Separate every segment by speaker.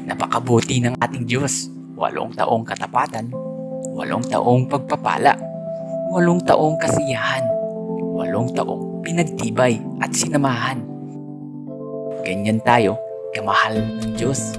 Speaker 1: Napakabuti ng ating Diyos. 8 taong katapatan, 8 taong pagpapala, 8 taong kasiyahan, 8 taong pinagtibay at sinamahan. Ganyan tayo, kamahal ng Diyos.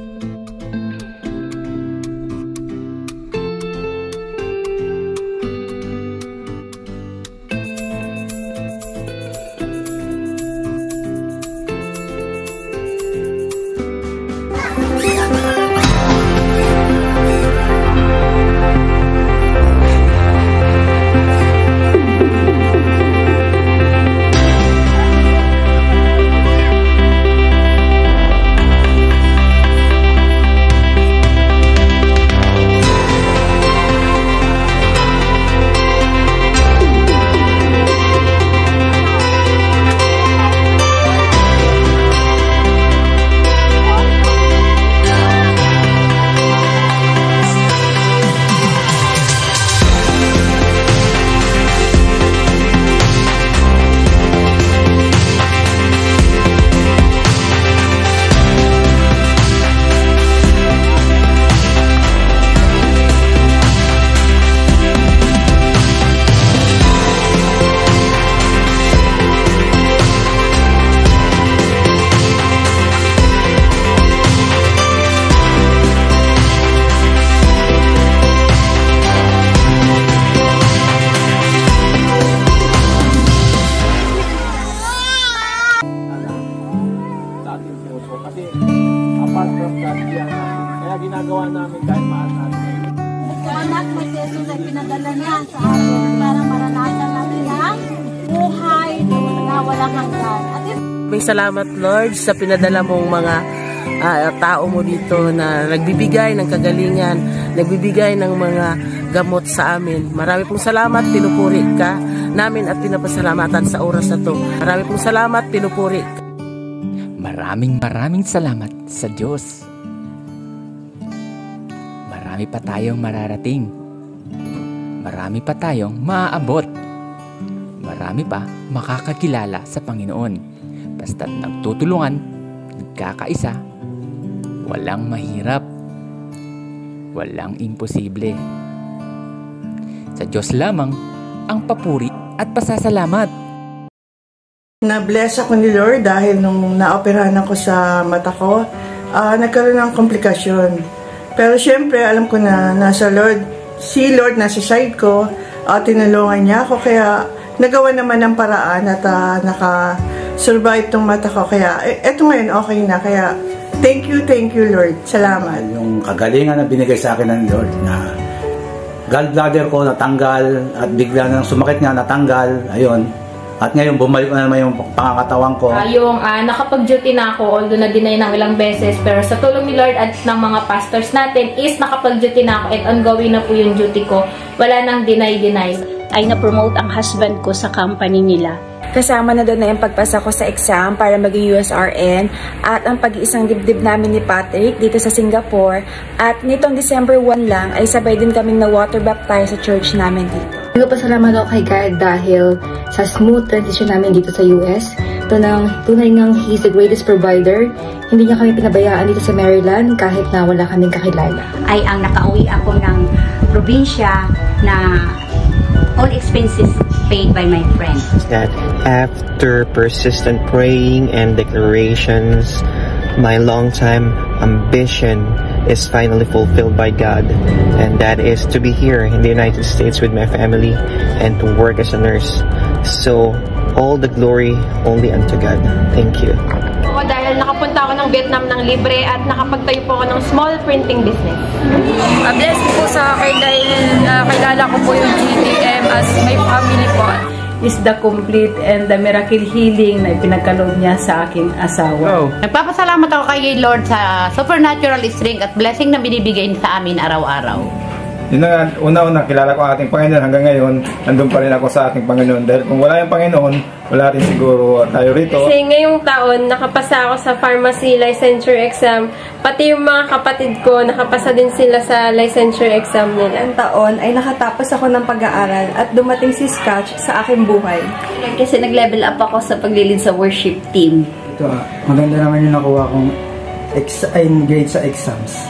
Speaker 2: Kaya ginagawa namin dahil mahal natin.
Speaker 3: Salamat po si Jesus ay pinadala niya sa atin para maranasan natin ang buhay na walang hanggan.
Speaker 4: May salamat Lord sa pinadala mong mga tao mo dito na nagbibigay ng kagalingan, nagbibigay ng mga gamot sa amin. Marami pong salamat, pinupuri ka namin at pinapasalamatan sa oras na to. Marami pong salamat, pinupuri ka.
Speaker 1: Maraming salamat sa Diyos. Marami pa tayong mararating. Marami pa tayong maaabot. Marami pa makakakilala sa Panginoon. Basta't nagtutulungan, nagkakaisa, walang mahirap, walang imposible. Sa Diyos lamang ang papuri at pasasalamat.
Speaker 5: Na-bless ako ni Lord dahil nung naoperahan ako sa mata ko, nagkaroon ng komplikasyon. Pero syempre, alam ko na nasa Lord, si Lord nasa side ko, tinulungan niya ako, kaya nagawa naman ng paraan at naka-survive tong mata ko. Kaya eto ngayon, okay na. Kaya thank you Lord. Salamat.
Speaker 2: Yung kagalingan na binigay sa akin ng Lord na gallbladder ko natanggal at bigla nang sumakit nga natanggal. Ayun. At ngayon, bumalik na naman yung pangakatawan ko.
Speaker 6: Nakapag-duty na ako, although na-deny ng ilang beses. Pero sa tulong ni Lord at ng mga pastors natin is nakapag-duty na ako at ongoing na po yung duty ko. Wala nang deny.
Speaker 7: Ay na-promote ang husband ko sa company nila.
Speaker 8: Kasama na doon na yung pagpasa ko sa exam para maging USRN at ang pag-iisang dibdib namin ni Patrick dito sa Singapore. At nitong December 1 lang ay sabay din kaming na-water baptize sa church namin dito.
Speaker 9: Nagpasalamat ako kay God dahil sa smooth transition namin dito sa US. Tunay ngang He's the greatest provider. Hindi niya kami pinabayaan dito sa Maryland kahit na wala kaming kakilala.
Speaker 7: Ay ang nakauwi ako ng probinsya na all expenses paid by my friend.
Speaker 10: That after persistent praying and declarations, my long-time ambition is finally fulfilled by God, and that is to be here in the United States with my family and to work as a nurse. So, all the glory only unto God. Thank you.
Speaker 6: Dahil nakapunta ako ng Vietnam ng libre at nakapagtayo po ako ng small printing business.
Speaker 11: Bless po sa akin dahil kilala ko po yung GTM as my family po.
Speaker 12: Is the complete and the miracle healing na ipinagkaloob niya sa aking asawa.
Speaker 13: Nagpapasalamat ako kay Lord sa supernatural strength at blessing na binibigay sa amin araw-araw.
Speaker 14: Yun na, una-una, kilala ko ang ating Panginoon. Hanggang ngayon, nandun pa rin ako sa ating Panginoon. Dahil kung wala yung Panginoon, wala rin siguro tayo rito.
Speaker 15: Kasi ngayong taon, nakapasa ako sa pharmacy licensure exam. Pati yung mga kapatid ko, nakapasa din sila sa licensure exam nila.
Speaker 16: Ang taon ay nakatapos ako ng pag-aaral at dumating si Scotch sa aking buhay.
Speaker 17: Kasi nag-level up ako sa paglilid sa worship team.
Speaker 18: Ito maganda naman yung nakuha kong
Speaker 17: engage sa exams.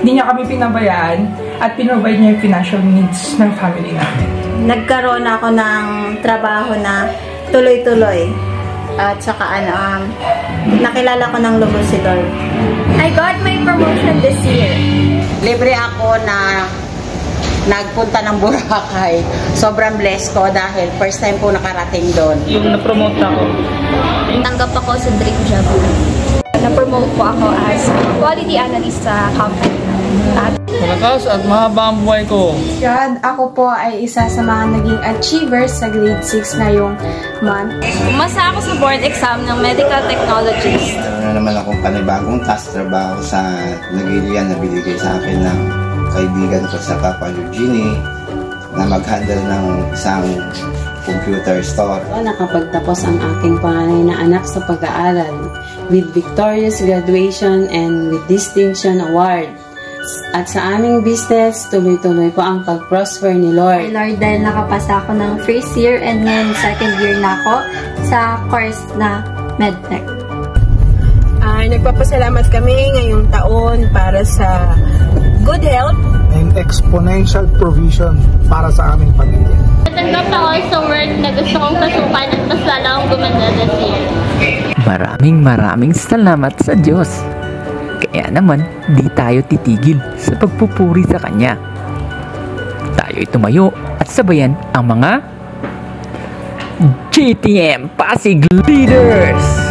Speaker 18: Hindi niya kami pinabayaan at pinrovide niya yung financial needs ng family namin.
Speaker 3: Nagkaroon ako ng trabaho na tuloy-tuloy. At saka nakilala ko ng lubos si Lord.
Speaker 16: I got my promotion this year.
Speaker 19: Libre ako na nagpunta ng Boracay. Sobrang blessed ko dahil first time po nakarating doon.
Speaker 18: Yung na-promote ako.
Speaker 16: Tanggap ako sa dream job. Na-promote po ako as quality analyst sa company.
Speaker 20: Malakas at mahaba ang buhay ko.
Speaker 16: God, ako po ay isa sa mga naging achievers sa grade 6 ngayong month. Umasa ako sa board exam ng medical technologist.
Speaker 21: Meron na naman akong panibagong task trabaho sa nagilian na binigay sa akin ng kaibigan ko sa Papa Eugenie na mag-handle ng isang computer store.
Speaker 22: Nakapagtapos ang aking panganay na anak sa pag-aaral with victorious graduation and with distinction award. At sa aming business, tuloy-tuloy po ang pag-prosper ni Lord.
Speaker 16: Lord, dahil nakapasa ako ng first year and ngayon second year na ako sa course na MedTech.
Speaker 23: Nagpapasalamat kami ngayong taon para sa good health
Speaker 17: and exponential provision para sa aming pamilya.
Speaker 6: Natanggap ako sa work na gusto kong pasukan at mas lalo akong gumanda this year.
Speaker 1: Maraming salamat sa Diyos. Kaya naman, di tayo titigil sa pagpupuri sa Kanya. Tayo'y tumayo at sabayan ang mga GTM Pasig Leaders!